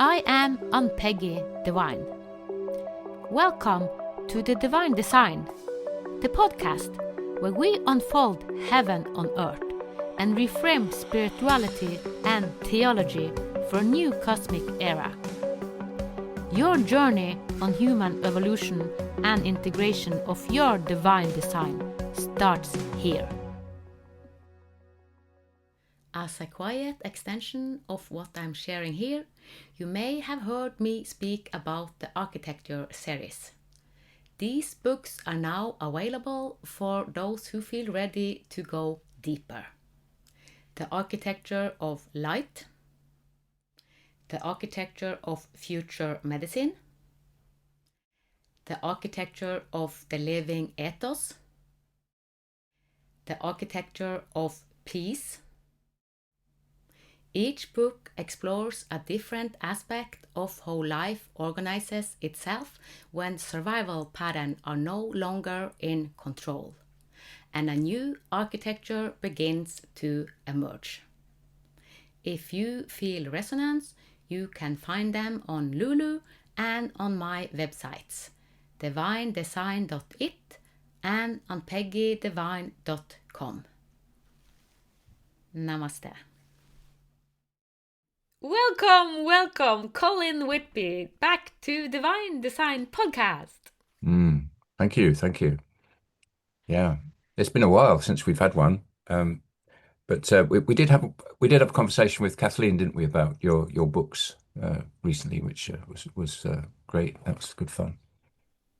I am Ann-Peggy Divine. Welcome to the Divine Design, the podcast where we unfold heaven on earth and reframe spirituality and theology for a new cosmic era. Your journey on human evolution and integration of your divine design starts here. As a quiet extension of what I'm sharing here, you may have heard me speak about the architecture series. These books are now available for those who feel ready to go deeper. The architecture of light, the architecture of future medicine, the architecture of the living ethos, the architecture of peace. Each book explores a different aspect of how life organizes itself when survival patterns are no longer in control, and a new architecture begins to emerge. If you feel resonance, you can find them on Lulu and on my websites, divinedesign.it and on peggydivine.com. Namaste. Welcome, Colin Whitby, back to Divine Design Podcast. Thank you. Yeah, it's been a while since we've had one, but we did have a conversation with Kathleen, didn't we, about your books recently, which was great. That was good fun.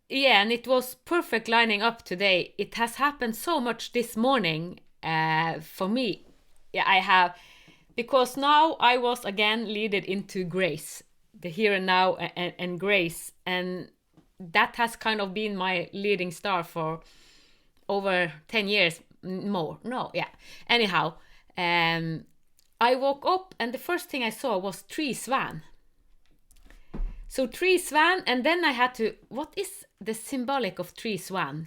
Yeah, and it was perfect lining up today. It has happened so much this morning for me. Yeah, I have. Because now I was again leaded into grace, the here and now and grace. And that has kind of been my leading star for over 10 years more. No, yeah. Anyhow, I woke up and the first thing I saw was tree swan. So tree swan, and then I had to, what is the symbolic of tree swans?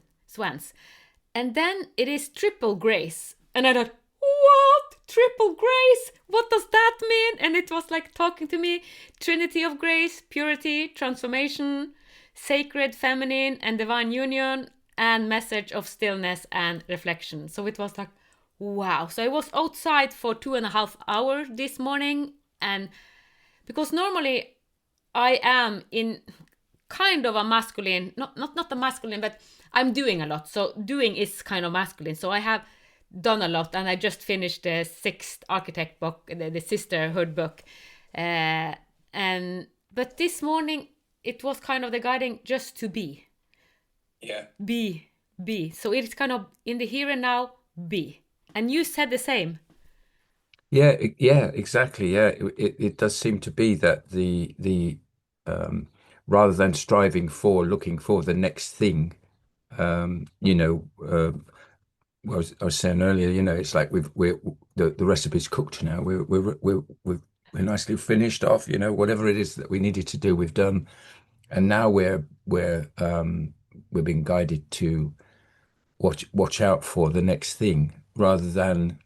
And then it is triple grace. And I thought, what? Triple grace? What does that mean? And it was like talking to me, Trinity of grace, purity, transformation, sacred feminine and divine union, and message of stillness and reflection. So it was like, wow. So I was outside for 2.5 hours this morning, and because normally I am in kind of a masculine, not a masculine, but I'm doing a lot. So doing is kind of masculine. So I have done a lot, and I just finished the 6th architect book, the sisterhood book, but this morning it was kind of the guiding just to be. Yeah. Be. So it's kind of in the here and now, be. And you said the same. Yeah, exactly. Yeah, it does seem to be that the rather than striving for, looking for the next thing, you know. I was saying earlier, it's like the recipe's cooked now. We're nicely finished off. Whatever it is that we needed to do, we've done, and now we're being guided to watch out for the next thing rather than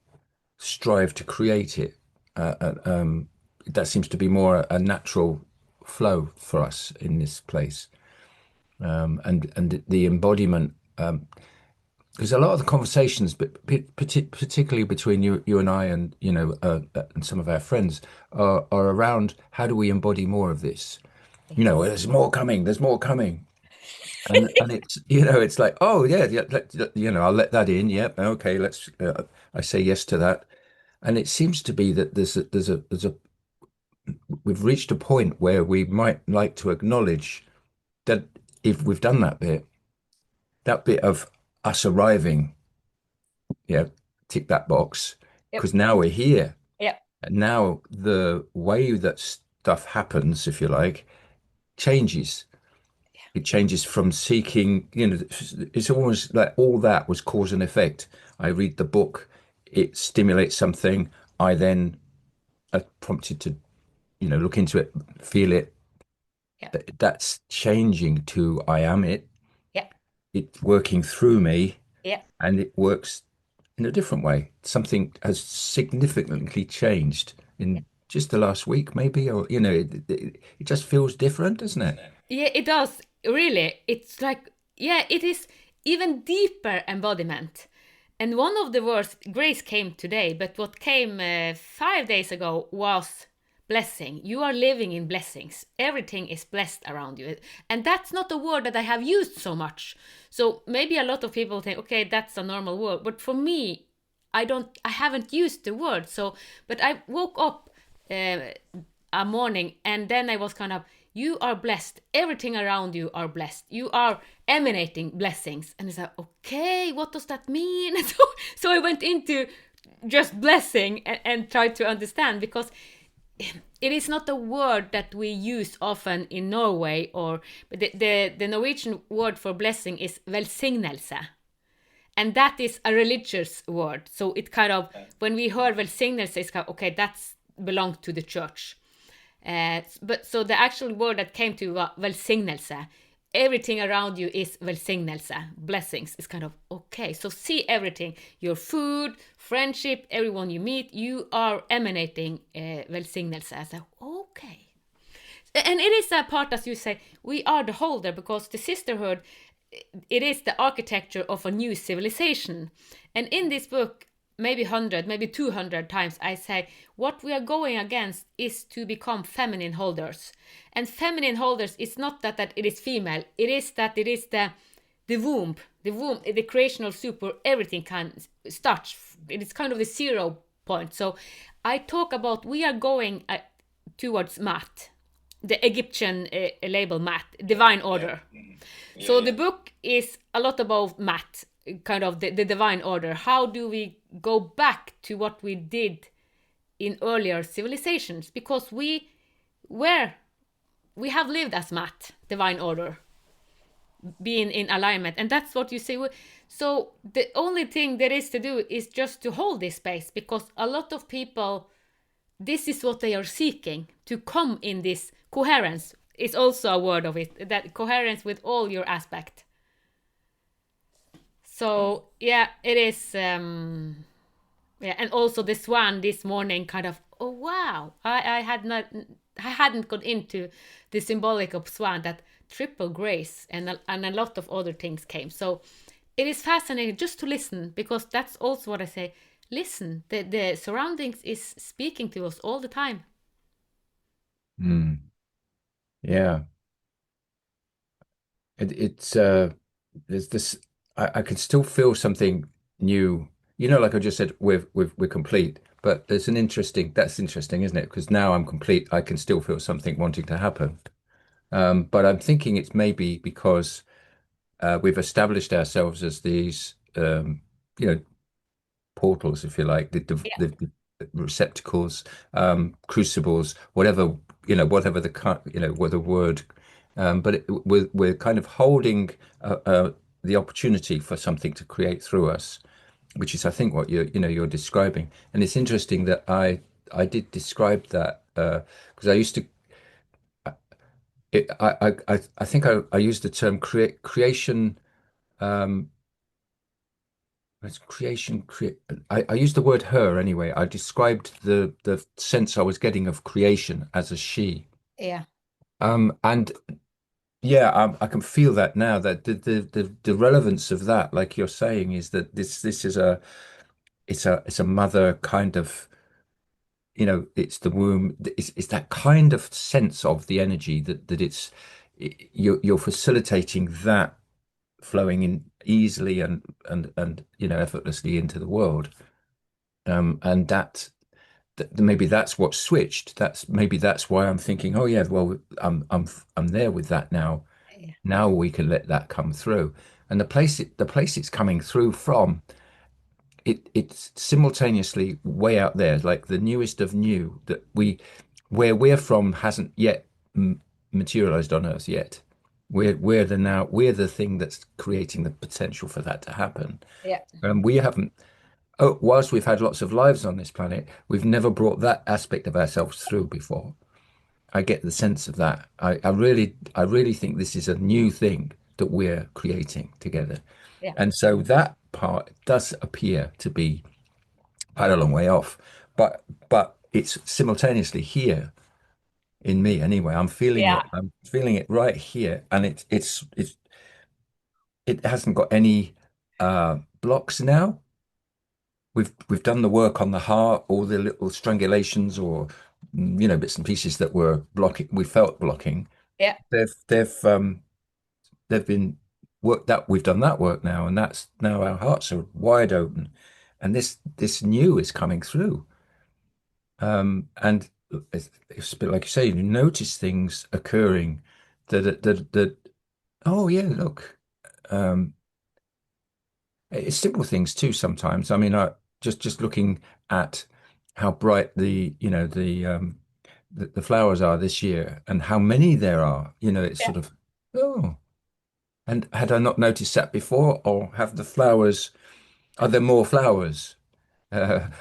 strive to create it. That seems to be more a natural flow for us in this place, and the embodiment. Because a lot of the conversations, but particularly between you and I, and and some of our friends, are around how do we embody more of this? There's more coming. There's more coming, and it's it's like, oh yeah, I'll let that in. Yep, okay, let's. I say yes to that, and it seems to be that there's a we've reached a point where we might like to acknowledge that if we've done that bit of us arriving. Yeah, tick that box Yep. because now we're here. Yep. And now the way that stuff happens, if you like, changes. It changes from seeking, it's almost like all that was cause and effect. I read the book, it stimulates something. I then are prompted to, look into it, feel it. Yep. That's changing to I am it. Yep. It's working through me, Yep. and it works in a different way. Something has significantly changed in just the last week, maybe, or it just feels different, doesn't it? Yeah, it does. Really. It's like, yeah, it is even deeper embodiment. And one of the words, grace came today, but what came 5 days ago was blessing. You are living in blessings. Everything is blessed around you. And that's not a word that I have used so much. So maybe a lot of people think, okay, that's a normal word. But for me, I haven't used the word. So, but I woke up uh, a morning and then I was kind of, you are blessed. Everything around you are blessed. You are emanating blessings. And it's like, okay, what does that mean? So I went into just blessing and tried to understand, because it is not a word that we use often in Norway, or but the Norwegian word for blessing is velsignelse. And that is a religious word. So it kind of, when we hear velsignelse, it's kind of, okay, that's belongs to the church. But so the actual word that came to velsignelse, everything around you is velsignelse, blessings. It's kind of, okay, so see everything, your food, friendship, everyone you meet, you are emanating velsignelse. So, okay. And it is a part, as you say, we are the holder, because the sisterhood, it is the architecture of a new civilization. And in this book, maybe 100, maybe 200 times, I say what we are going against is to become feminine holders. And feminine holders is not that it is female, it is that it is the womb, the creational soup where everything can start. It is kind of the 0 point. So I talk about we are going towards Maat, the Egyptian label Maat, divine order. Yeah, So yeah. the book is a lot about Maat, kind of the divine order. How do we go back to what we did in earlier civilizations? Because were we have lived as Maat, divine order, being in alignment, and that's what you say. So the only thing there is to do is just to hold this space, because a lot of people, this is what they are seeking, to come in this coherence. Is also a word of it, that coherence with all your aspect. So yeah, it is. Yeah, and also the swan this morning, kind of. Oh wow, I hadn't got into the symbolic of swan, that triple grace, and a lot of other things came. So it is fascinating just to listen, because that's also what I say. Listen, the surroundings is speaking to us all the time. Mm, yeah. It's there's this I can still feel something new. Like I just said, we're complete. But there's an interesting that's interesting, isn't it? Because now I'm complete, I can still feel something wanting to happen. But I'm thinking it's maybe because we've established ourselves as these you know, portals, if you like, Yeah, the receptacles, crucibles, whatever, whatever what the word, but we're kind of holding the opportunity for something to create through us, which is, I think, what you're describing. And it's interesting that I did describe that because I used to. I think I used the term creation. Um, It's creation, I used the word her anyway. I described the sense I was getting of creation as a she. yeah, And yeah, I can feel that now, that the relevance of that, like you're saying, is that this is it's a mother kind of, it's the womb. It's that kind of sense of the energy that you're facilitating that flowing in easily and effortlessly into the world. And maybe that's what switched. Maybe that's why I'm thinking, oh yeah, well, I'm there with that now. yeah, Now we can let that come through. And the place it's coming through from, it's simultaneously way out there, like the newest of new, where we're from hasn't yet materialized on Earth yet. We're the thing that's creating the potential for that to happen. yeah, And we haven't. Oh, whilst we've had lots of lives on this planet, we've never brought that aspect of ourselves through before. I get the sense of that. I really think this is a new thing that we're creating together. yeah, And so that part does appear to be quite a long way off. But it's simultaneously here in me anyway. Yeah. I'm feeling it right here, and it hasn't got any blocks now. We've done the work on the heart, all the little strangulations or bits and pieces that were blocking, we felt blocking. Yeah. They've been work that we've done that work now, and that's now our hearts are wide open, and this new is coming through. And it's a bit like you say, you notice things occurring that oh yeah, look, um, it's simple things too sometimes. I mean, I just looking at how bright the flowers are this year and how many there are, it's Yeah. sort of, oh, and had I not noticed that before, or have the flowers, are there more flowers? And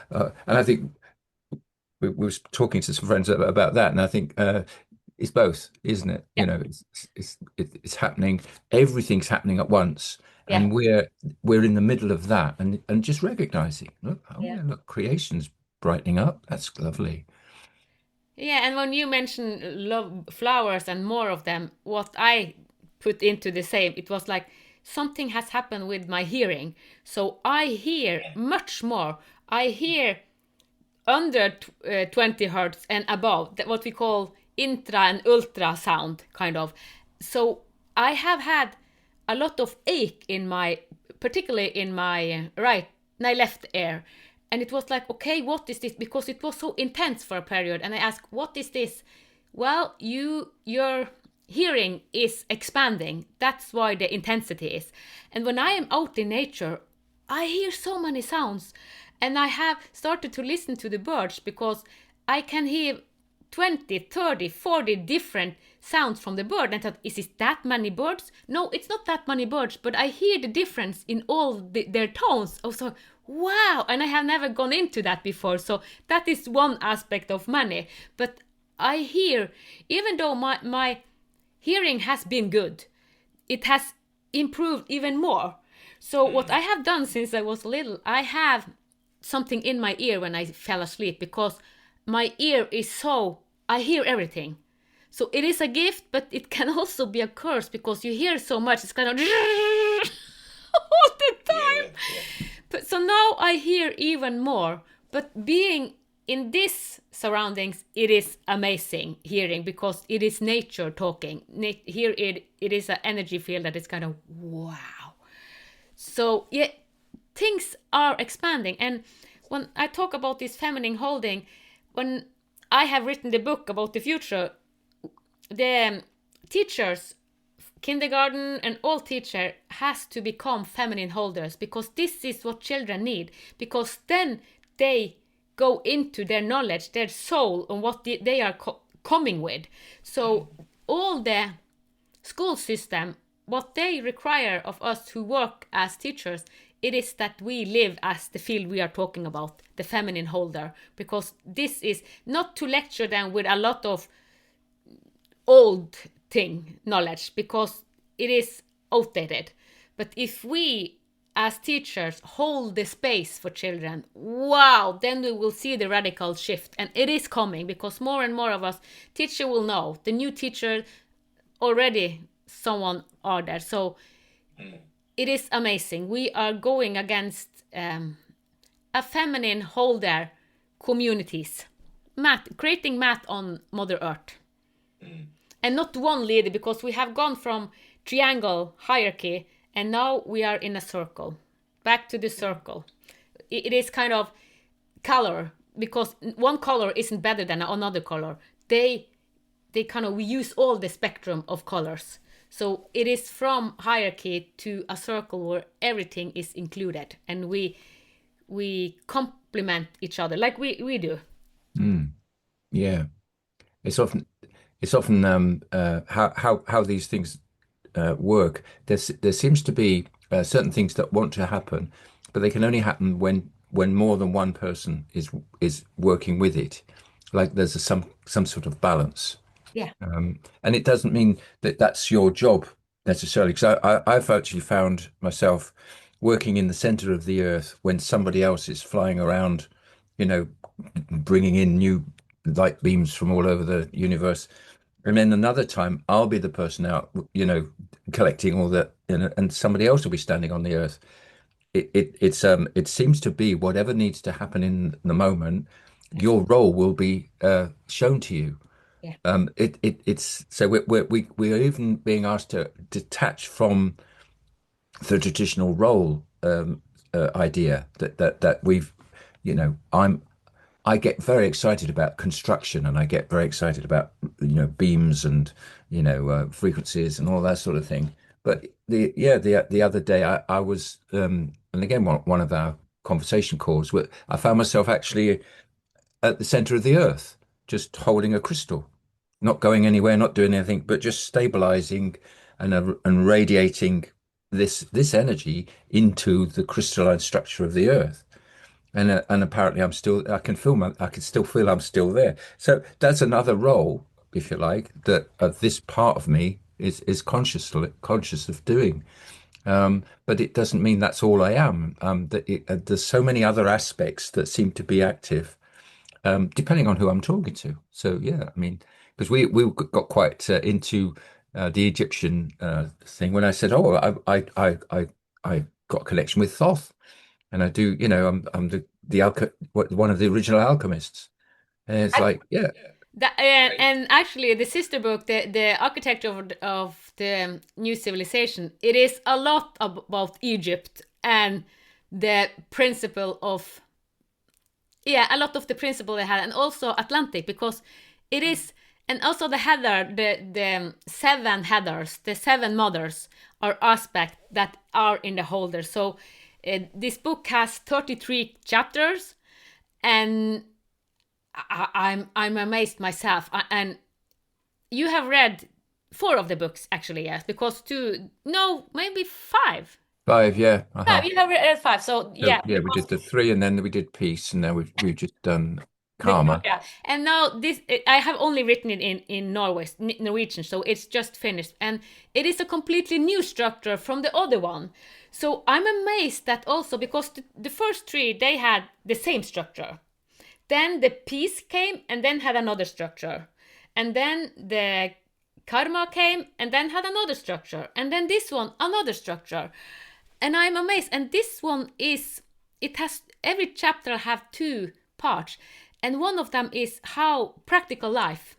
I think we was talking to some friends about that, and I think it's both, isn't it? Yeah. It's happening. Everything's happening at once, Yeah. and we're in the middle of that, and just recognizing, look, oh Yeah. yeah, look, creation's brightening up. That's lovely. Yeah, and when you mentioned love flowers and more of them, what I put into the same, it was like something has happened with my hearing. So I hear much more. I hear under 20 hertz and above, what we call intra and ultra sound, kind of. So I have had a lot of ache in my, particularly in my my left ear. And it was like, okay, what is this? Because it was so intense for a period. And I asked, what is this? Well, your hearing is expanding. That's why the intensity is. And when I am out in nature, I hear so many sounds. And I have started to listen to the birds because I can hear 20, 30, 40 different sounds from the bird. And I thought, is it that many birds? No, it's not that many birds, but I hear the difference in all their tones. Oh, so wow! And I have never gone into that before. So that is one aspect of money. But I hear, even though my hearing has been good, it has improved even more. So what I have done since I was little, I have something in my ear when I fell asleep because my ear is so, I hear everything. So it is a gift, but it can also be a curse because you hear so much. It's kind of all the time. But so now I hear even more. But being in this surroundings, it is amazing hearing because it is nature talking. Here it is an energy field that is kind of wow. So yeah, things are expanding. And when I talk about this feminine holding, when I have written the book about the future, the teachers, kindergarten and all teacher has to become feminine holders because this is what children need, because then they go into their knowledge, their soul, and what they are coming with. So all the school system, what they require of us who work as teachers, it is that we live as the field we are talking about, the feminine holder, because this is not to lecture them with a lot of old thing knowledge because it is outdated. But if we as teachers hold the space for children, wow, then we will see the radical shift. And it is coming because more and more of us teacher will know, the new teacher already someone are there. So it is amazing. We are going against a feminine holder communities, creating math on Mother Earth. And not one leader, because we have gone from triangle hierarchy and now we are in a circle. Back to the circle. It is kind of color, because one color isn't better than another color. They kind of, we use all the spectrum of colors. So it is from hierarchy to a circle where everything is included, and we complement each other like we do. Mm, yeah. It's often how these things work. There seems to be certain things that want to happen, but they can only happen when more than one person is working with it. Like there's some sort of balance. Yeah. And it doesn't mean that that's your job necessarily, because I've actually found myself working in the center of the earth when somebody else is flying around, you know, bringing in new light beams from all over the universe. And then another time, I'll be the person out, collecting all that, and somebody else will be standing on the earth. It seems to be whatever needs to happen in the moment, Yes. your role will be shown to you. Yeah. It's so we're even being asked to detach from the traditional role idea that we've, I get very excited about construction, and I get very excited about beams and frequencies and all that sort of thing. But the other day I was and again one of our conversation calls where I found myself actually at the center of the earth, just holding a crystal, not going anywhere, not doing anything, but just stabilizing and radiating this energy into the crystalline structure of the earth. And apparently I can still feel I'm still there. So that's another role, if you like, that this part of me is conscious of doing. But it doesn't mean that's all I am. There's so many other aspects that seem to be active, depending on who I'm talking to. So yeah, I mean, because we got quite into the Egyptian thing when I said, oh, I got a connection with Thoth, and I do, I'm one of the original alchemists, and it's like, yeah, And actually, the sister book, the architecture of the new civilization, it is a lot about Egypt and the principle of, yeah, a lot of the principle they had, and also Atlantic, because it is, and also the header, the seven headers, the seven mothers are aspects that are in the holder. So this book has 33 chapters, and I'm amazed myself. And you have read 4 of the books, actually, yes, because 2, no, maybe 5. 5, yeah, 5, you have read 5, so So yeah, yeah, we because did the 3, and then we did peace, and now we've just done karma. yeah. And now this, I have only written it in Norway, Norwegian, so it's just finished, and it is a completely new structure from the other one. So I'm amazed that also, because the first 3 they had the same structure. Then the peace came and then had another structure. And then the karma came and then had another structure. And then this one, another structure. And I'm amazed. And this one is, it has, every chapter have 2 parts. And one of them is how practical life.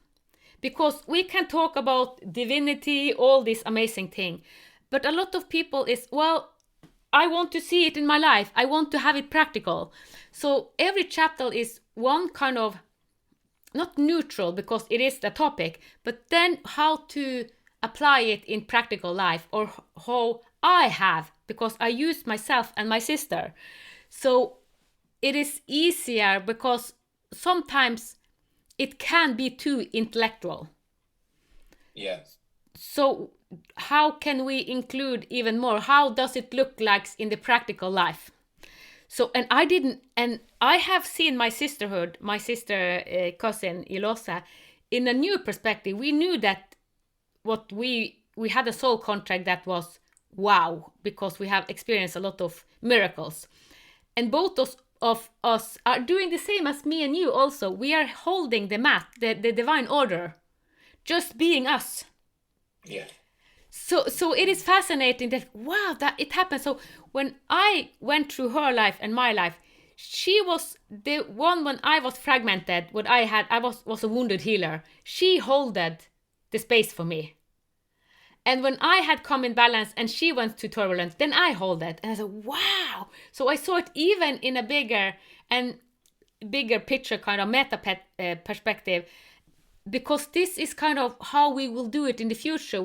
Because we can talk about divinity, all this amazing thing. But a lot of people is, well, I want to see it in my life. I want to have it practical. So every chapter is one kind of, not neutral because it is the topic, but then how to apply it in practical life, or how I have, because I use myself and my sister. So it is easier because sometimes it can be too intellectual. Yeah. So how can we include even more? How does it look like in the practical life? So, and I have seen my sisterhood, my sister cousin Ilosa, in a new perspective. We knew that what we had a soul contract that was wow, because we have experienced a lot of miracles. And both of us are doing the same as me and you also. We are holding the mat, the divine order, just being us. Yeah. So it is fascinating that, wow, that it happened. So when I went through her life and my life, she was the one when I was fragmented. What I was a wounded healer. She holded the space for me. And when I had come in balance and she went to turbulence, then I hold it. And I said, wow. So I saw it even in a bigger picture, kind of perspective, because this is kind of how we will do it in the future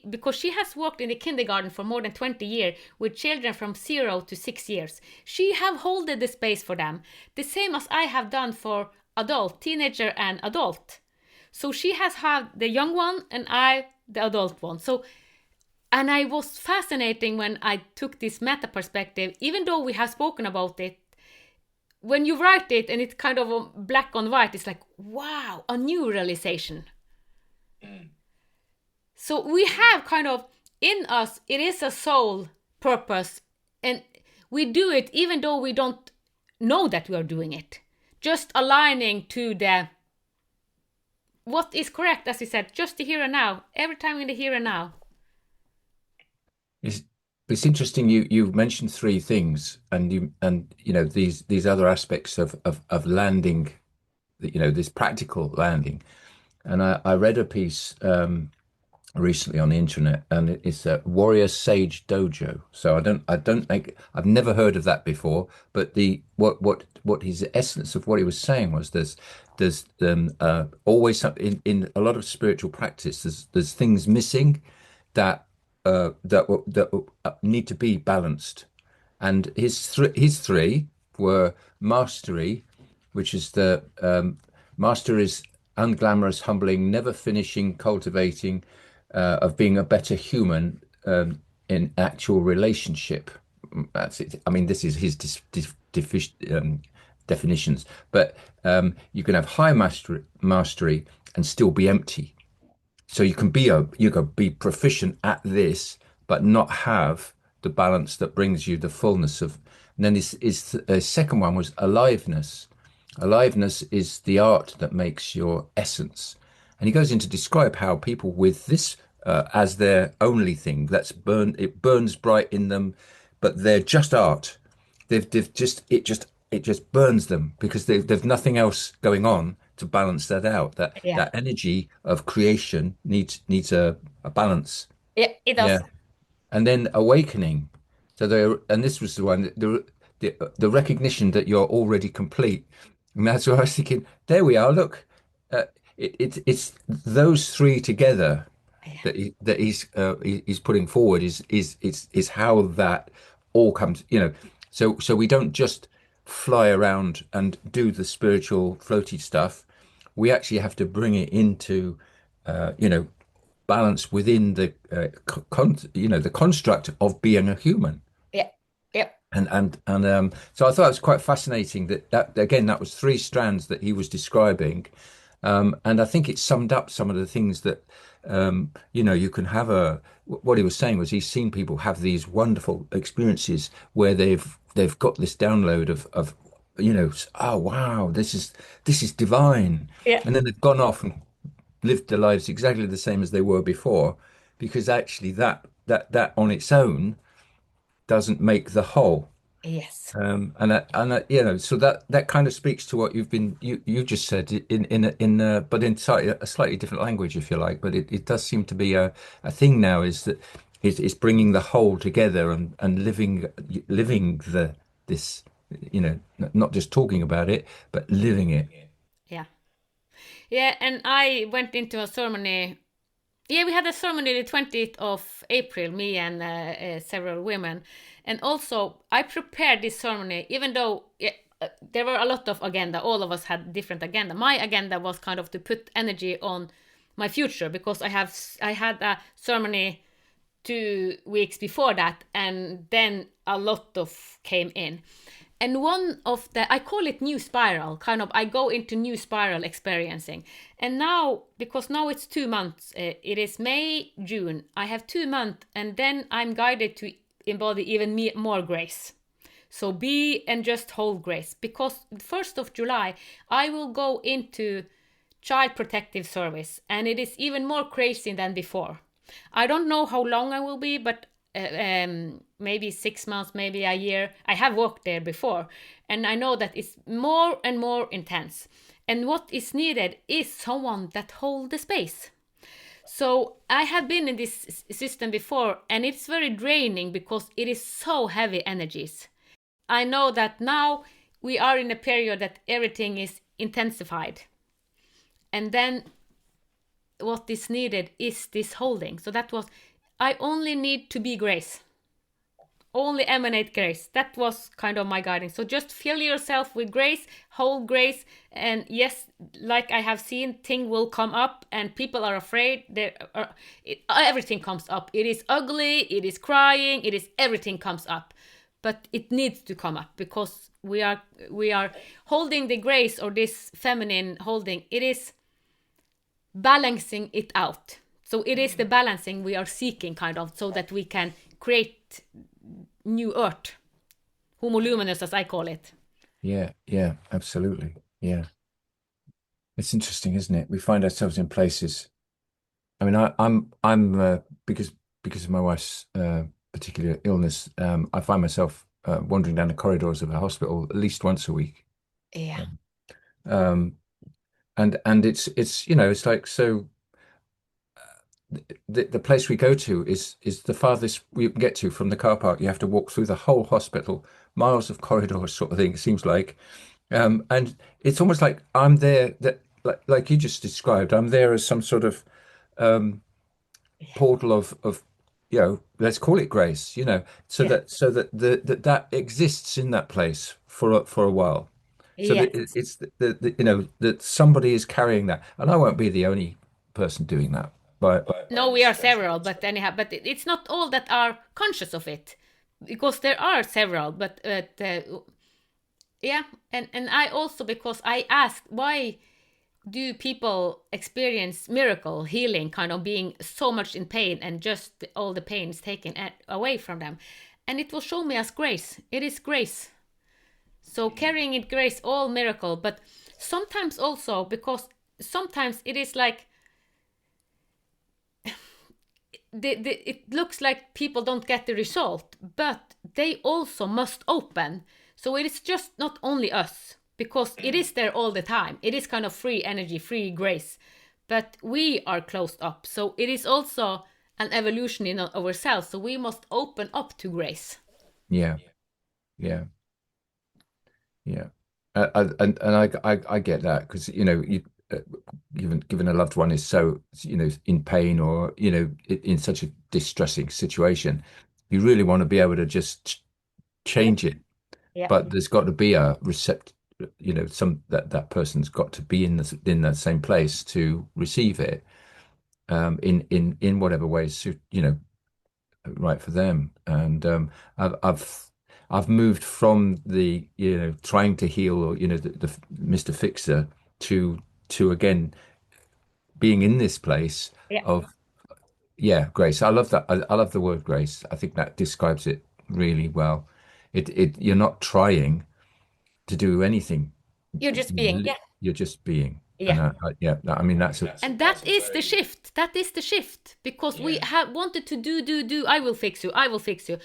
because she has worked in the kindergarten for more than 20 years with children from 0 to 6 years. She have holded the space for them, the same as I have done for adult, teenager and adult. So she has had the young one and I the adult one. So, and I was fascinating when I took this meta perspective, even though we have spoken about it. When you write it and it's kind of black on white, it's like, wow, a new realization. So we have kind of in us, it is a soul purpose, and we do it even though we don't know that we are doing it. just aligning to the what is correct, as you said, just the here and now, every time in the here and now. It's, it's interesting you mentioned three things, and these other aspects of landing, this practical landing. And I read a piece recently on the internet, and it's a Warrior Sage Dojo. So I don't think I've never heard of that before. But the what his essence of what he was saying was there's always something in a lot of spiritual practice. There's things missing that need to be balanced. And his three were mastery, which is the master is unglamorous, humbling, never finishing, cultivating, of being a better human in actual relationship. That's it. I mean, this is his definitions, but you can have high mastery and still be empty. So you can be proficient at this, but not have the balance that brings you the fullness of. And then this is the second one was aliveness. Aliveness is the art that makes your essence. And he goes in to describe how people with this as their only thing, it burns bright in them, but they're just art. They've just it just burns them because they've nothing else going on to balance that out. Yeah, That energy of creation needs a balance. yeah, it does. Yeah. And then awakening. And this was the one, the recognition that you're already complete. And that's what I was thinking. There we are. Look, it's those three together Yeah, that he's putting forward is how that all comes. So we don't just fly around and do the spiritual floaty stuff. We actually have to bring it into, balance within the the construct of being a human. yeah, yeah, And so I thought it was quite fascinating that again that was three strands that he was describing, and I think it summed up some of the things that you can have what he was saying was he's seen people have these wonderful experiences where they've got this download of oh wow, this is divine, yeah. and then they've gone off and lived their lives exactly the same as they were before, because actually that on its own doesn't make the whole. Yes. And so that kind of speaks to what you just said but in a slightly different language, if you like. But it does seem to be a thing now is that it's bringing the whole together and living this, not just talking about it, but living it. Yeah. Yeah, and I went into a ceremony. Yeah, we had a ceremony the 20th of April, me and several women. And also, I prepared this ceremony, even though there were a lot of agenda. All of us had different agenda. My agenda was kind of to put energy on my future because I had a ceremony 2 weeks before that, and then a lot of came in. And one of I call it new spiral, kind of, I go into new spiral experiencing. And now, because now it's 2 months, it is May, June, I have 2 months, and then I'm guided to embody even more grace. So be and just hold grace, because 1st of July, I will go into child protective service, and it is even more crazy than before. I don't know how long I will be, but maybe 6 months, maybe a year. I have worked there before, and I know that it's more and more intense. And what is needed is someone that holds the space. So I have been in this system before, and it's very draining because it is so heavy energies. I know that now we are in a period that everything is intensified. And then what is needed is this holding. So that was, I only need to be grace. Only emanate grace. That was kind of my guiding. So just fill yourself with grace, hold grace, and yes, like I have seen, thing will come up, and people are afraid. Everything comes up. It is ugly. It is crying. It is everything comes up, but it needs to come up because we are holding the grace, or this feminine holding. It is balancing it out. So it is the balancing we are seeking, kind of, so that we can create new earth, homo luminous, as I call it. Yeah, yeah, absolutely. Yeah. It's interesting, isn't it? We find ourselves in places. I mean, I'm because of my wife's particular illness, I find myself wandering down the corridors of a hospital at least once a week. Yeah. Um, and it's you know it's like so the place we go to is the farthest we can get to from the car park. You have to walk through the whole hospital, miles of corridors, sort of thing. It seems like, and it's almost like I'm there. That like you just described, I'm there as some sort of portal of let's call it grace. So Yeah. that that exists in that place for a while. So Yeah. that it's that somebody is carrying that, and I won't be the only person doing that by No, any we are stretch of several, the but anyhow, but it's not all that are conscious of it, because there are several. But yeah, and I also, because I asked why do people experience miracle healing, kind of being so much in pain and just all the pain is taken away from them, and it will show me as grace. It is grace. So carrying it grace, all miracle, but sometimes also because sometimes it is like it looks like people don't get the result, but they also must open. So it is just not only us, because it is there all the time. It is kind of free energy, free grace, but we are closed up. So it is also an evolution in ourselves. So we must open up to grace. Yeah, yeah, yeah. And I get that because uh, given a loved one is so in pain or in such a distressing situation, you really want to be able to just Yeah, change it. yeah. But there's got to be a recept, some that person's got to be in that same place to receive it, in whatever ways right for them. And I've moved from the trying to heal or the Mr. Fixer to again being in this place Yeah. of grace. I love that. I love the word grace. I think that describes it really well. It you're not trying to do anything. You're just being. Yeah. You're just being. Yeah. And yeah, I mean that's a And that is the shift. That is the shift. Because we have wanted to do. I will fix you. I will fix you.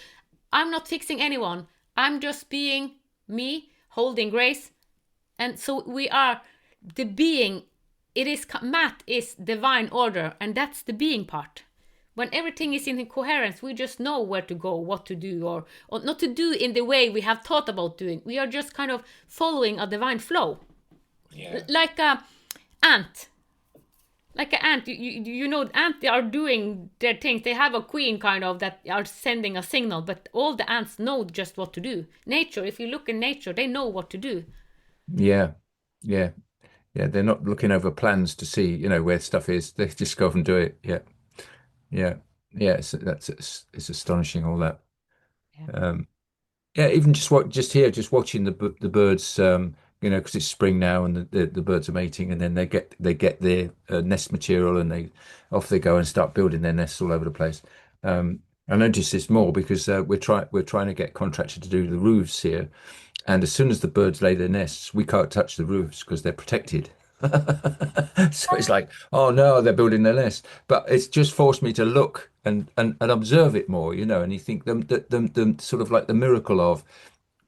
I'm not fixing anyone. I'm just being me, holding grace. And so we are the being. It is math is divine order, and that's the being part. When everything is in coherence, we just know where to go, what to do, or not to do in the way we have thought about doing. We are just kind of following a divine flow, like a ant. Like an ant, you know, ants, they are doing their things. They have a queen kind of that are sending a signal, but all the ants know just what to do. Nature, if you look in nature, they know what to do. yeah, yeah, yeah. They're not looking over plans to see, where stuff is. They just go off and do it. Yeah, yeah, yeah. It's astonishing all that. Yeah. Um, Yeah, even just here, just watching the birds, because it's spring now and the birds are mating, and then they get their nest material and off they go and start building their nests all over the place. I notice this more because we're trying to get contractors to do the roofs here, and as soon as the birds lay their nests, we can't touch the roofs because they're protected. So it's like, oh no, they're building their nest. But it's just forced me to look and observe it more, and you think the sort of like the miracle of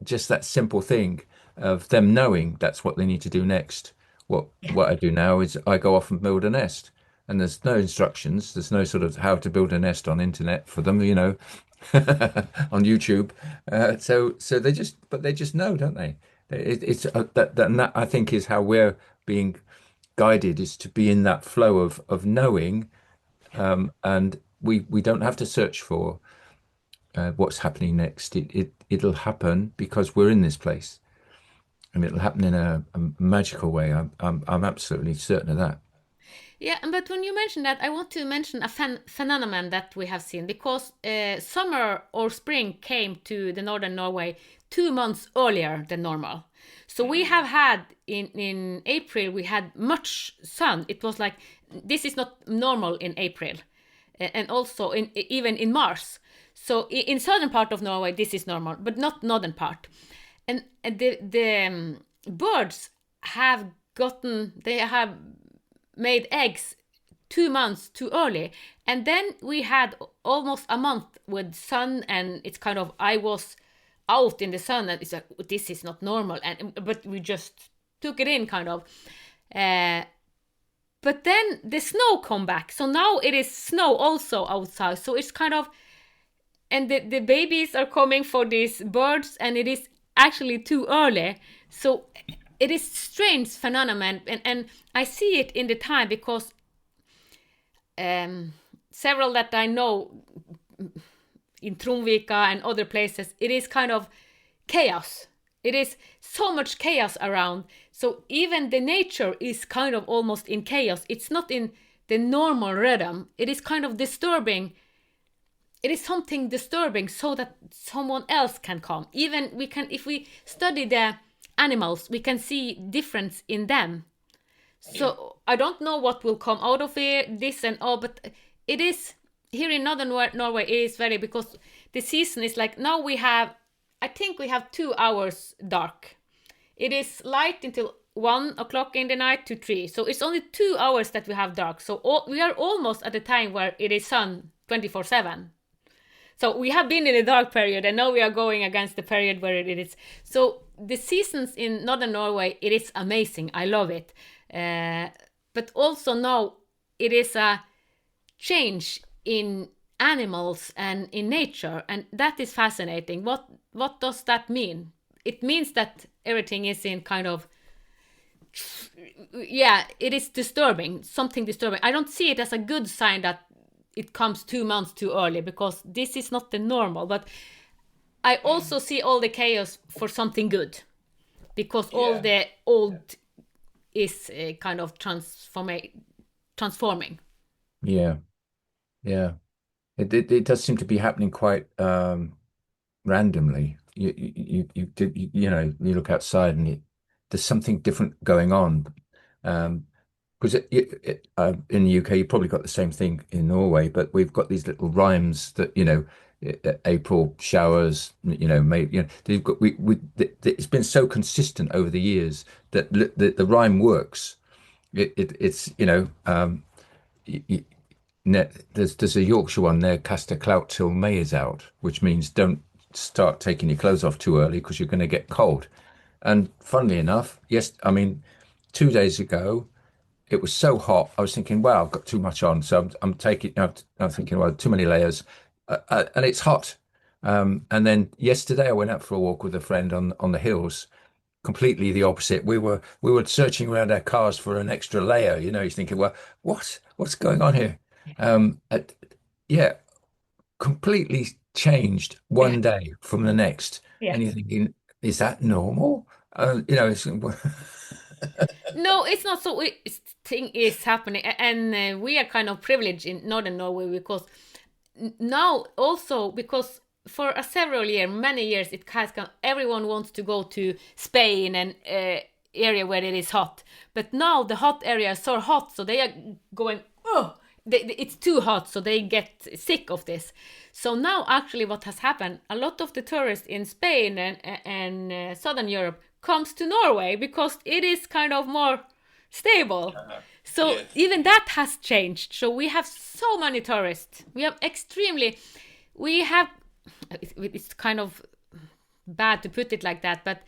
just that simple thing of them knowing that's what they need to do next. What I do now is I go off and build a nest. And there's no instructions, there's no sort of how to build a nest on internet for them, on YouTube. So they just know, don't they? It's and that I think is how we're being guided is to be in that flow of knowing, and we don't have to search for what's happening next. It'll happen because we're in this place, and it'll happen in a magical way. I'm absolutely certain of that. Yeah, but when you mention that, I want to mention a phenomenon that we have seen, because summer or spring came to the northern Norway 2 months earlier than normal. So we have had in April we had much sun. It was like this is not normal in April, and also in even in Mars. So in southern part of Norway this is normal, but not northern part. And the birds they have made eggs 2 months too early. And then we had almost a month with sun, and it's kind of, I was out in the sun, and it's like, this is not normal. But we just took it in, kind of. Uh, but then the snow come back. So now it is snow also outside. So it's kind of, and the babies are coming for these birds, and it is actually too early. So it is strange phenomenon, and I see it in the time because several that I know in Tromvika and other places, it is kind of chaos. It is so much chaos around. So even the nature is kind of almost in chaos. It's not in the normal rhythm. It is kind of disturbing. It is something disturbing so that someone else can come. Even we can, if we study the animals, we can see difference in them. So I don't know what will come out of it, this and all, but it is here in northern Norway. It is very, because the season is like, now we have, I think we have 2 hours dark. It is light until 1 o'clock in the night to 3. So it's only 2 hours that we have dark. So we are almost at the time where it is sun 24/7. So we have been in a dark period, and now we are going against the period where it is. So the seasons in northern Norway, it is amazing. I love it. But also now it is a change in animals and in nature, and that is fascinating. What does that mean? It means that everything is in kind of, yeah, it is disturbing, something disturbing. I don't see it as a good sign that it comes 2 months too early, because this is not the normal. But I also see all the chaos for something good, because all the old is kind of transforming. Yeah, yeah. It does seem to be happening quite randomly. You look outside and there's something different going on. Because in the UK, you probably got the same thing in Norway, but we've got these little rhymes that, April showers, May, they've got, it's been so consistent over the years that the rhyme works. It's, there's a Yorkshire one there, cast a clout till May is out, which means don't start taking your clothes off too early because you're going to get cold. And funnily enough, yes, I mean, 2 days ago, it was so hot. I was thinking, wow, I've got too much on. So I'm thinking, well, too many layers. And it's hot. And then yesterday I went out for a walk with a friend on the hills, completely the opposite. We were searching around our cars for an extra layer. You're thinking, well, what's going on here? Um, uh, yeah, completely changed one day from the next. Yeah. And you're thinking, is that normal? It's, No, it's not. So thing is happening, and we are kind of privileged in northern Norway, because now also, because for a several years, many years, it has come, everyone wants to go to Spain and area where it is hot. But now the hot area is so hot, so they are going, oh, it's too hot, so they get sick of this. So now actually what has happened, a lot of the tourists in Spain and southern Europe comes to Norway because it is kind of more stable. So Yes. even that has changed. So we have so many tourists. We have extremely, we have, it's kind of bad to put it like that, but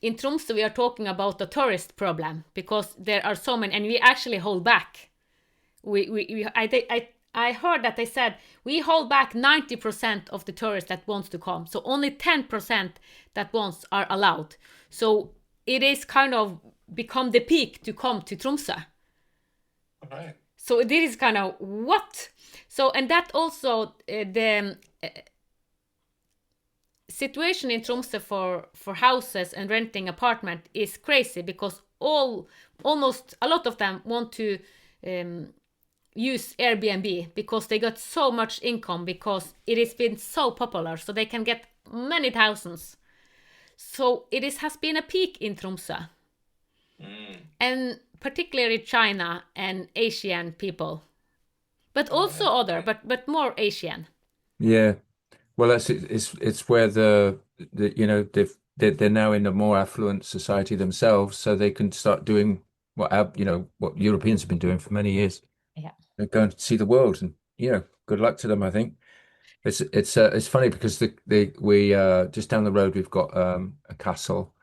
in Tromsø we are talking about the tourist problem, because there are so many, and we actually hold back. I heard that they said we hold back 90% of the tourists that wants to come, so only 10% that wants are allowed. So it is kind of become the peak to come to Tromsø. All right. So this is kind of what. So, and that also the situation in Tromsø for houses and renting apartment is crazy, because almost a lot of them want to use Airbnb, because they got so much income, because it has been so popular, so they can get many thousands. So has been a peak in Tromsø, and particularly China and Asian people, but also other, but more Asian. yeah. Well, it's where the they're now in a more affluent society themselves, so they can start doing what Europeans have been doing for many years. Yeah. They're going to see the world, and good luck to them, I think. It's funny because the we just down the road we've got a castle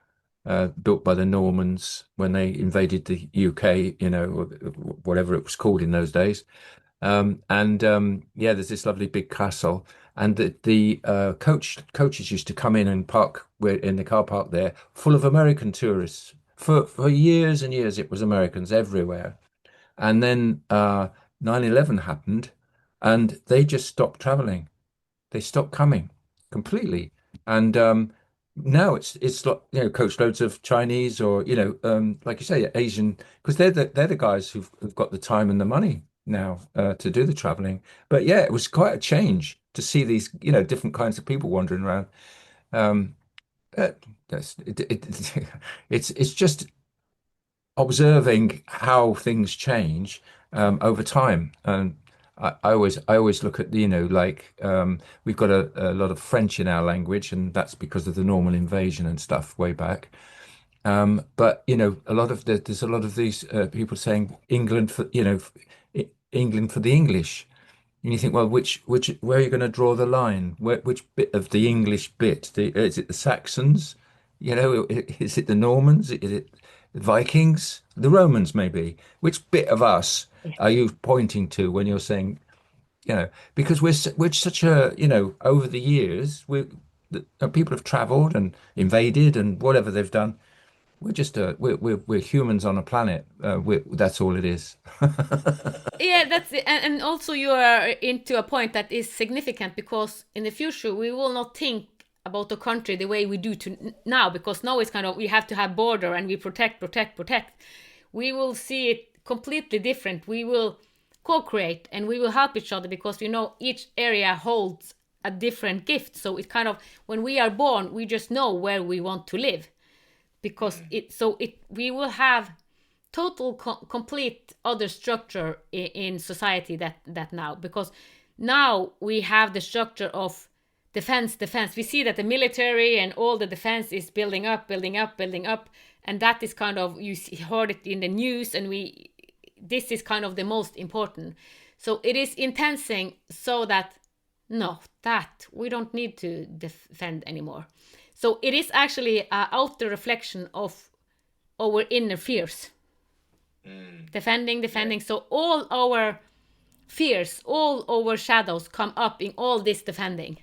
built by the Normans when they invaded the UK, or whatever it was called in those days. And yeah, there's this lovely big castle, and the coaches used to come in and park in the car park there, full of American tourists. For years and years, it was Americans everywhere. And then 9/11 happened, and they just stopped traveling. They stopped coming completely. And now it's like coach loads of Chinese or like you say Asian because they're the guys who've got the time and the money now to do the traveling. But yeah, it was quite a change to see these different kinds of people wandering around. Um, uh, it's just observing how things change over time. And I always look at like we've got a lot of French in our language, and that's because of the Norman invasion and stuff way back. But there's a lot of these people saying England for England for the English. And you think, well, which where are you going to draw the line? Which bit of the English bit? Is it the Saxons? Is it the Normans? Is it the Vikings? The Romans, maybe? Which bit of us Yeah. are you pointing to when you're saying, because we're such a, over the years, people have traveled and invaded and whatever they've done. We're just we're humans on a planet. That's all it is. Yeah, that's it. And also you are into a point that is significant because in the future we will not think about the country the way we do to now, because now it's kind of we have to have border and we protect. We will see it completely different. We will co-create and we will help each other because we know each area holds a different gift. So it kind of when we are born, we just know where we want to live because it we will have total complete other structure in society that now, because now we have the structure of defense. We see that the military and all the defense is building up, and that is kind of heard it in the news, and we this is kind of the most important. So it is intensing so that no, that we don't need to defend anymore. So it is actually an outer reflection of our inner fears. Defending. So all our fears, all our shadows come up in all this defending.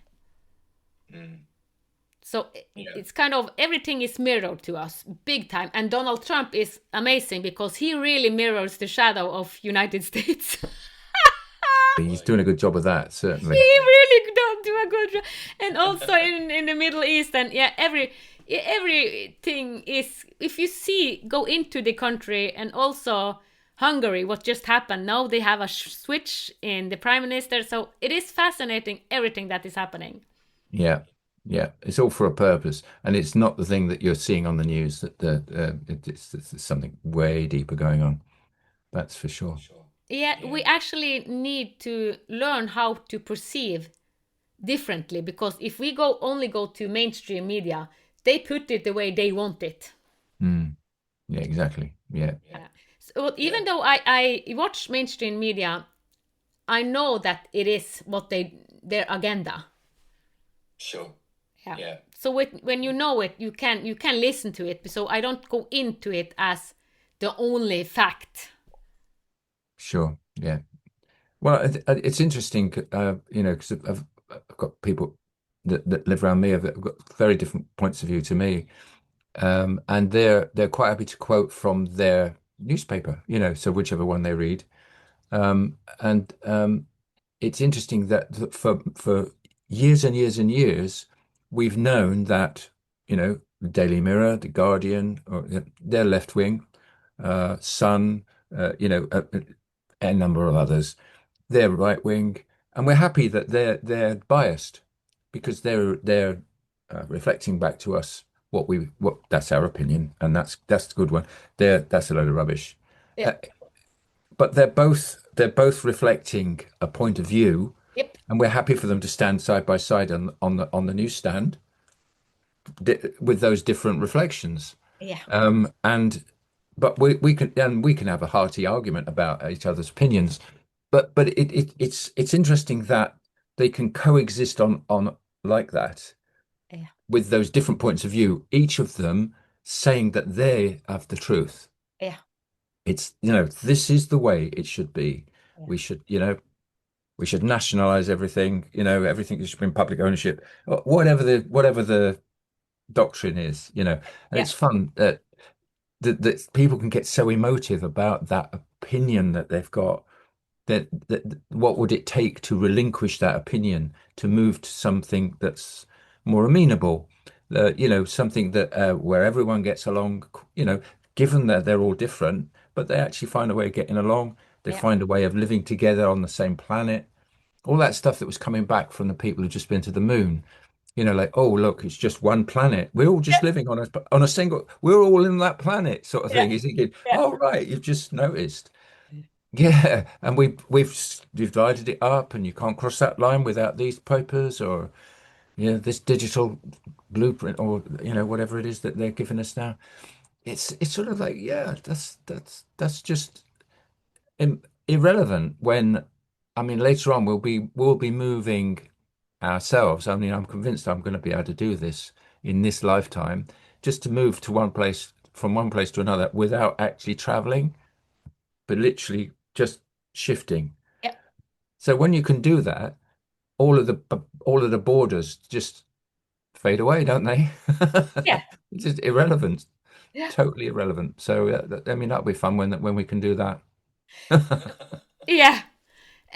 So it's kind of everything is mirrored to us big time. And Donald Trump is amazing because he really mirrors the shadow of United States. He's doing a good job of that, He certainly. really don't do a good job. And also in the Middle East, and yeah, everything is, if you see go into the country, and also Hungary, what just happened, now they have a switch in the prime minister, so it is fascinating everything that is happening. Yeah, yeah. It's all for a purpose, and it's not the thing that you're seeing on the news. It's something way deeper going on. That's for sure. Yeah, we actually need to learn how to perceive differently, because if we only go to mainstream media, they put it the way they want it. Mm. Yeah, exactly. Yeah, Yeah. So even though I watch mainstream media, I know that it is what their agenda. Sure. Yeah. Yeah. So when you know it, you can listen to it. So I don't go into it as the only fact. sure. Yeah. Well, it's interesting, because I've got people that live around me have got very different points of view to me, and they're quite happy to quote from their newspaper, so whichever one they read. And it's interesting that for years and years and years, we've known that, the Daily Mirror, the Guardian, or they're left wing, Sun, a number of others, they're right wing, and we're happy that they're biased because they're reflecting back to us what that's our opinion, and that's the good one. That's a load of rubbish. Uh, Yep. but they're both reflecting a point of view, Yep. and we're happy for them to stand side by side on the newsstand. with those different reflections. Yeah. And but we can have a hearty argument about each other's opinions, but it's interesting that they can coexist on like that Yeah. with those different points of view, each of them saying that they have the truth. Yeah. It's, this is the way it should be. Yeah. We should, we should nationalize everything, everything should be in public ownership, whatever the doctrine is, and Yeah. it's fun that people can get so emotive about that opinion that they've got. That what would it take to relinquish that opinion to move to something that's more amenable, something that where everyone gets along, you know, given that they're all different, but they actually find a way of getting along. They Yeah. find a way of living together on the same planet. All that stuff that was coming back from the people who've just been to the moon. Like, oh, look, it's just one planet. We're all just living on a single. We're all in that planet, sort of Yeah. thing. You're thinking, Yeah. oh, right, you've just noticed. Yeah, and we've divided it up, and you can't cross that line without these papers or this digital blueprint or whatever it is that they're giving us now. It's sort of like, yeah, that's just irrelevant when, I mean, later on we'll be moving ourselves. I mean, I'm convinced I'm going to be able to do this in this lifetime, just to move to one place from one place to another without actually traveling, but literally just shifting. Yeah. So when you can do that, all of the borders just fade away, don't they? Yeah. It's just irrelevant, Yeah. totally irrelevant. So I mean, that'll be fun when we can do that. Yeah.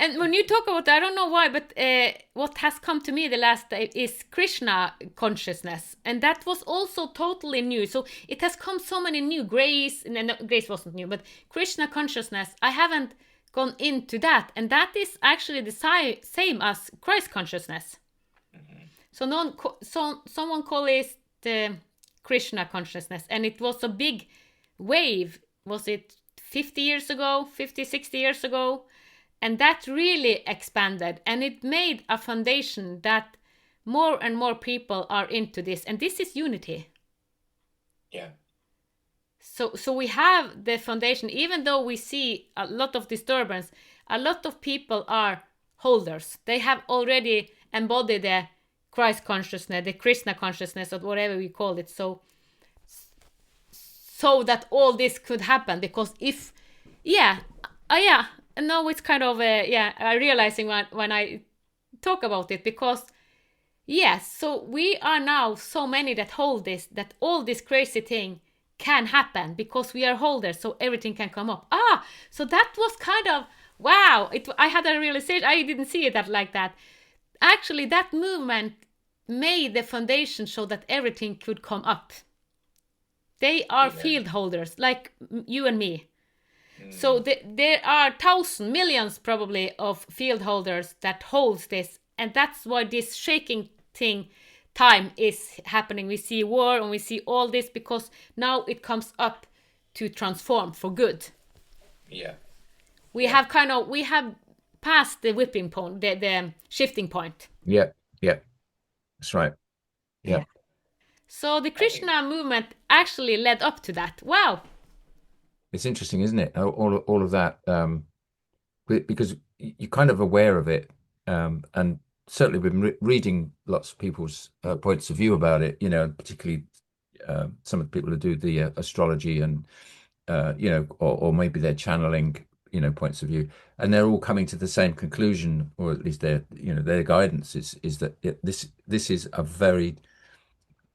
And when you talk about, I don't know why, but what has come to me the last day is Krishna consciousness, and that was also totally new. So it has come so many new grace, and no, grace wasn't new, but Krishna consciousness. I haven't gone into that, and that is actually the same as Christ consciousness. So someone called it the Krishna consciousness, and it was a big wave. Was it 50 years ago, 50, 60 years ago? And that really expanded, and it made a foundation that more and more people are into this, and this is unity. Yeah. So we have the foundation, even though we see a lot of disturbance, a lot of people are holders. They have already embodied the Christ consciousness, the Krishna consciousness, or whatever we call it. So that all this could happen, because if, yeah, yeah, no, it's kind of realizing when I talk about it, because yes, so we are now so many that hold this, that all this crazy thing can happen because we are holders, so everything can come up. So that was kind of wow. I had a realization. I didn't see it like that. Actually, that movement made the foundation so that everything could come up. They are field holders, like you and me. So there are thousands, millions probably of field holders that holds this, and that's why this shaking time is happening. We see war and we see all this because now it comes up to transform for good. Yeah. We have passed the whipping point, the shifting point. Yeah, yeah, that's right. Yeah. So the Krishna movement actually led up to that. Wow. It's interesting, isn't it? All of that, because you're kind of aware of it, and certainly we've been reading lots of people's points of view about it. Particularly some of the people who do the astrology and or maybe they're channeling points of view, and they're all coming to the same conclusion, or at least their guidance is that this is a very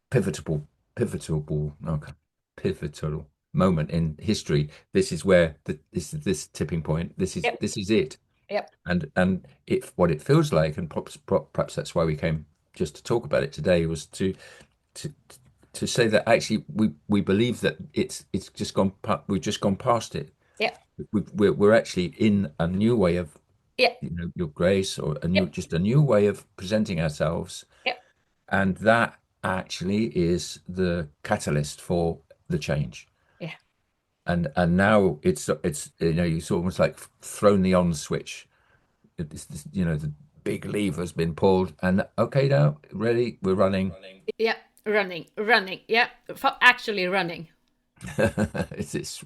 pivotal okay, pivotal moment in history. This is where this tipping point. This is it. Yep. And what it feels like, and perhaps that's why we came just to talk about it today, was to to say that actually we believe that it's just gone. We've just gone past it. Yep. We're actually in a new way of Yep. your grace, or just a new way of presenting ourselves. Yep. And that actually is the catalyst for the change. Yeah. And now it's you sort of almost like thrown the on switch. The big lever has been pulled, and okay, now ready, we're running. Yeah. running. Yeah, actually running.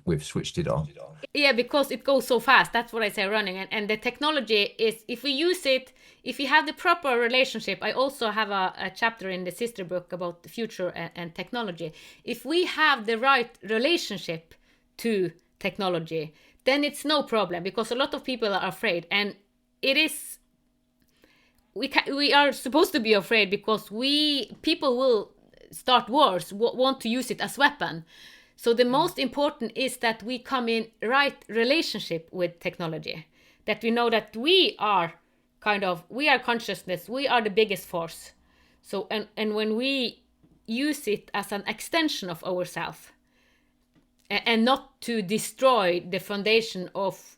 We've switched it on. Yeah, because it goes so fast. That's what I say, running. And the technology is, if we use it, if you have the proper relationship. I also have a chapter in the sister book about the future and technology. If we have the right relationship to technology, then it's no problem, because a lot of people are afraid, and it is, we are supposed to be afraid, because we people will start wars, want to use it as weapon. So the most important is that we come in right relationship with technology, that we know that we are we are consciousness, we are the biggest force. So and when we use it as an extension of ourselves, and not to destroy the foundation of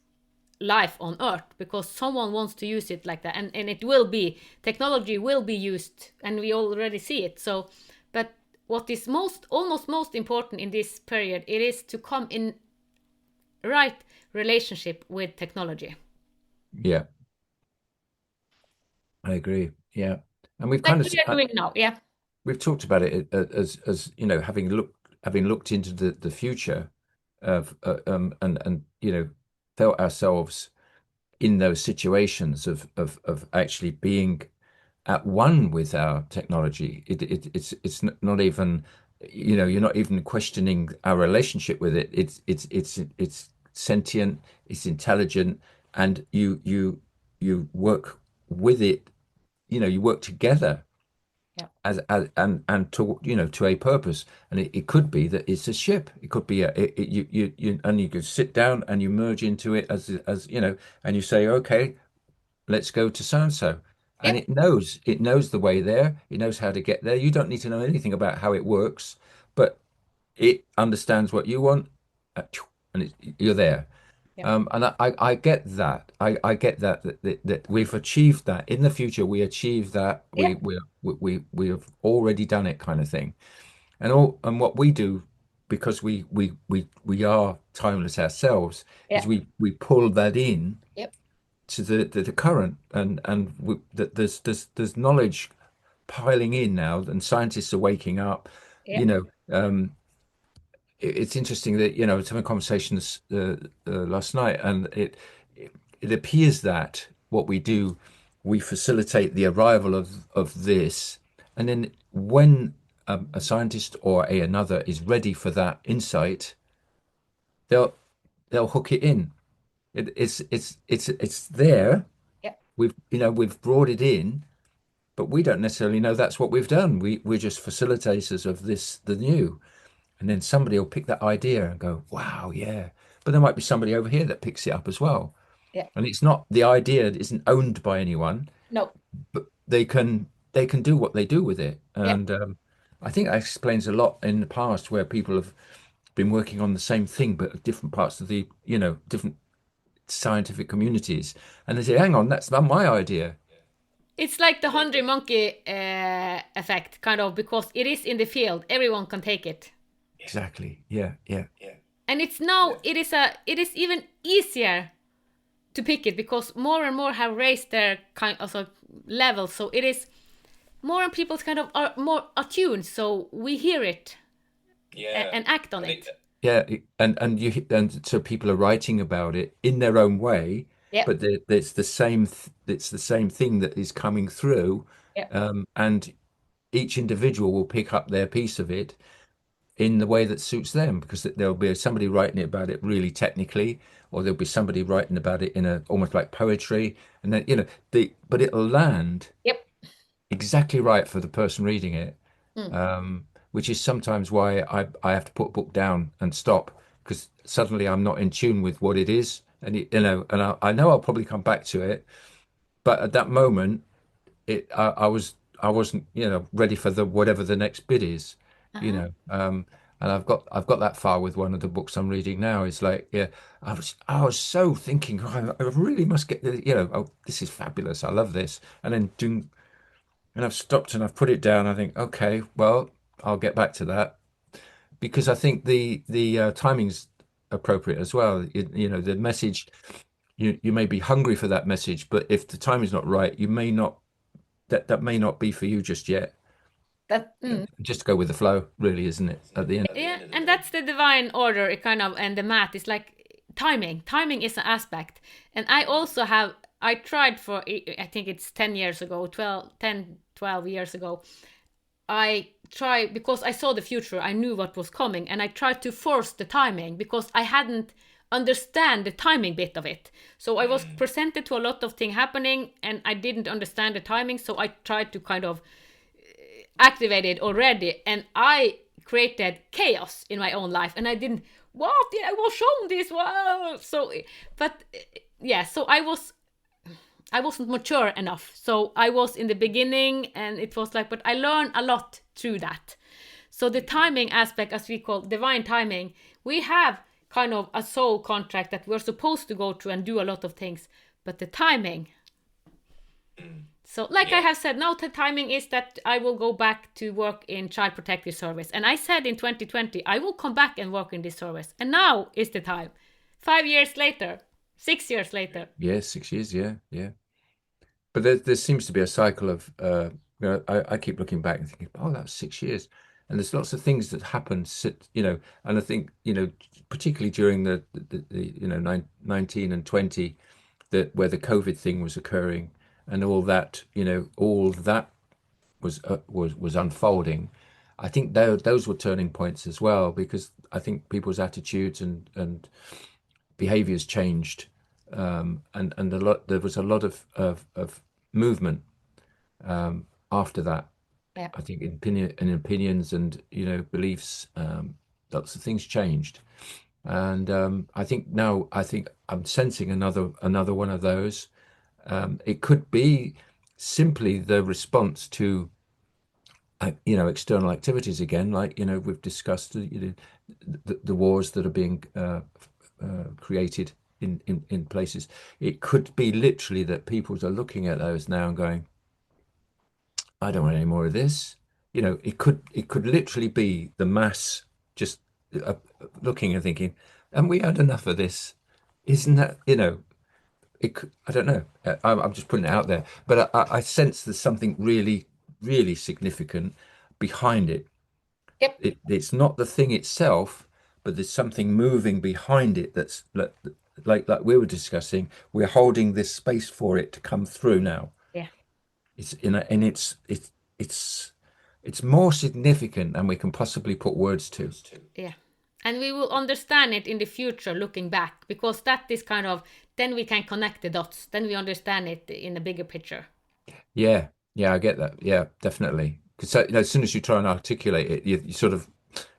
life on earth, because someone wants to use it like that, and it will be, technology will be used, and we already see it. So but what is most important in this period, it is to come in right relationship with technology, Yeah, I agree. Yeah, and we've like kind of we are doing now. Yeah. we've talked about it as you know, having looked into the future of and you know, felt ourselves in those situations of actually being at one with our technology. It's not even, you know, you're not even questioning our relationship with it. It's sentient, it's intelligent, and you work with it. You know, you work together Yeah. and to, you know, to a purpose. And it could be that it's a ship. It could be you and you could sit down and you merge into it as you know, and you say, okay, let's go to so and so. And Yep. it knows the way there. It knows how to get there. You don't need to know anything about how it works, but it understands what you want, and you're there. Yep. And I get that. I get that we've achieved that. In the future, we achieve that. Yep. We have already done it, kind of thing. And what we do, because we are timeless ourselves, is Yep. we pull that in Yep. to the current, that there's knowledge piling in now, and scientists are waking up. You Yep. know, it's interesting that, you know, I was having conversations last night, and it appears that what we do, we facilitate the arrival of this, and then when a scientist or another is ready for that insight, they'll they'll hook it in. It's there. Yep. We've brought it in, but we don't necessarily know that's what we've done. We're just facilitators of this, the new. And then somebody will pick that idea and go, wow, yeah. But there might be somebody over here that picks it up as well. Yep. And it's not, the idea isn't owned by anyone, No. but they can do what they do with it. Yep. And I think that explains a lot in the past, where people have been working on the same thing, but at different parts of the, you know, different scientific communities. And they say, hang on, that's not my idea. It's like the hungry monkey effect, because it is in the field, everyone can take it. Exactly. Yeah, yeah. And it's now, it is even easier to pick it, because more and more have raised their level. So it is more, and people are more attuned, so we hear it Yeah. and act on I think it. that, Yeah, and so people are writing about it in their own way, Yep. but it's the same thing that is coming through, Yep. and each individual will pick up their piece of it in the way that suits them, because there'll be somebody writing about it really technically, or there'll be somebody writing about it in a almost like poetry, and then, you know, but it'll land Yep. exactly right for the person reading it, Mm. which is sometimes why I have to put a book down and stop, because suddenly I'm not in tune with what it is, and you know, and I know I'll probably come back to it, but at that moment, I wasn't, you know, ready for the whatever the next bit is, you Uh-huh. know. And I've got that far with one of the books I'm reading now. It's like, yeah, I was so thinking, "Oh, I really must get the, you know, oh, this is fabulous, I love this," and then doing. And I've stopped and I've put it down. I think, okay, well, I'll get back to that, because I think the timing's appropriate as well. You know, the message, you may be hungry for that message, but if the time is not right, you may not, that may not be for you just yet. That Just go with the flow, really, isn't it? At the end. yeah, and that's the divine order. It kind of, and the math is like timing. Timing is an aspect, and I also have. I tried for, I think it's 10 years ago, 12 years ago. I tried because I saw the future. I knew what was coming, and I tried to force the timing because I hadn't understand the timing bit of it. So I was presented to a lot of things happening, and I didn't understand the timing. So I tried to kind of activate it already, and I created chaos in my own life, and I didn't. What? I was shown this. Wow. So, but yeah. So I wasn't mature enough. So I was in the beginning, and it was like, but I learned a lot through that. So the timing aspect, as we call divine timing, we have kind of a soul contract that we're supposed to go through and do a lot of things. But the timing. So, like I have said, now the timing is that I will go back to work in Child Protective Service. And I said in 2020, I will come back and work in this service. And now is the time. 5 years later, 6 years later. Yeah, 6 years. Yeah, yeah. But there seems to be a cycle of, I keep looking back and thinking, oh, that was 6 years. And there's lots of things that happened, and I think, particularly during the 19 and 20, that where the COVID thing was occurring and all that was unfolding. I think those were turning points as well, because I think people's attitudes and behaviors changed, and there was a lot of movement after that. Yeah. I think in opinions and beliefs, lots of things changed, and I think I'm sensing another one of those. It could be simply the response to external activities again, like we've discussed, the wars that are being created in places. It could be literally that people are looking at those now and going, I don't want any more of this. It could literally be the mass just uh, looking and thinking, and we had enough of this. Isn't that, I don't know. I'm just putting it out there, but I sense there's something really, really significant behind it. Yep. It's not the thing itself, but there's something moving behind it that's like we were discussing. We're holding this space for it to come through now. Yeah. And it's more significant than we can possibly put words to. Yeah. And we will understand it in the future looking back, because that is kind of, then we can connect the dots. Then we understand it in a bigger picture. Yeah, yeah, I get that. Yeah, definitely. Because as soon as you try and articulate it, you sort of,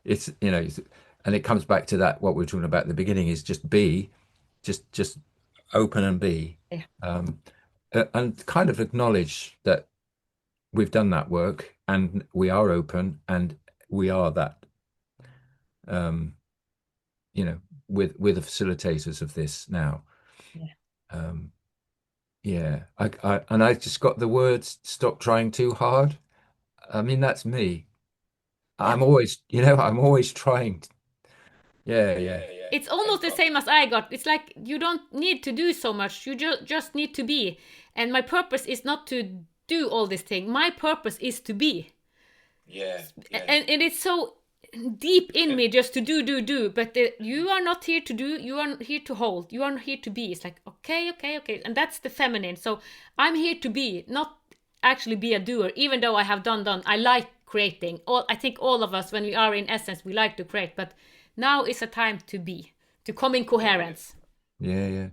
and it comes back to that what we were talking about at the beginning is just be, just open and be, Yeah. And kind of acknowledge that we've done that work and we are open and we are that, with the facilitators of this now. Yeah. Yeah, I just got the words, stop trying too hard. I mean, that's me. I'm always trying. Yeah, yeah, It's almost the same as I got. It's like you don't need to do so much. You just need to be. And my purpose is not to do all this thing. My purpose is to be. Yeah. And it's so deep in me just to do. But you are not here to do. You are here to hold. You are here to be. It's like, okay. And that's the feminine. So I'm here to be, not actually be a doer, even though I have done. I like creating. I think all of us, when we are in essence, we like to create. But now is a time to be, to come in coherence. yeah.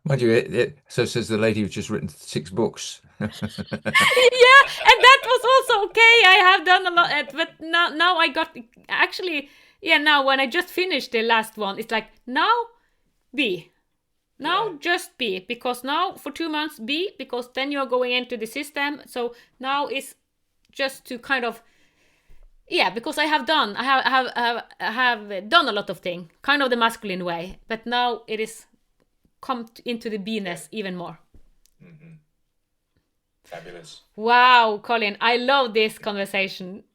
Mind you, so says the lady who's just written 6 books. Yeah, and that was also okay. I have done a lot, but now I got actually, yeah. Now when I just finished the last one, it's like now be, now just be, because now for 2 months be, because then you're going into the system. So now is just to kind of. Yeah, because I have done a lot of things, kind of the masculine way, but now it is come into the beingness even more. Mm-hmm. Fabulous. Wow, Colin, I love this conversation.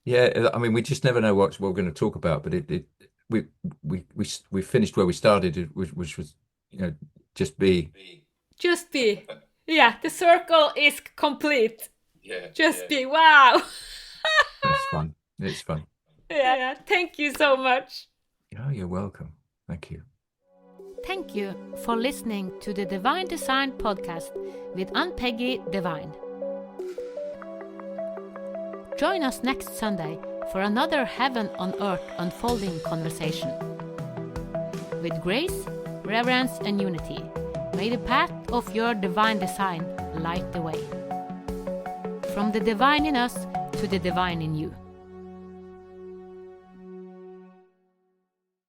Yeah, I mean, we just never know what we're going to talk about, but we finished where we started, which was just be. Just be. Yeah, the circle is complete. Yeah. Just be. Wow. It's fun. It's fun. Yeah. Thank you so much. Oh, you're welcome. Thank you. Thank you for listening to the Divine Design podcast with Ann-Peggy Divine. Join us next Sunday for another Heaven on Earth unfolding conversation. With grace, reverence and unity, may the path of your divine design light the way. From the divine in us to the divine in you.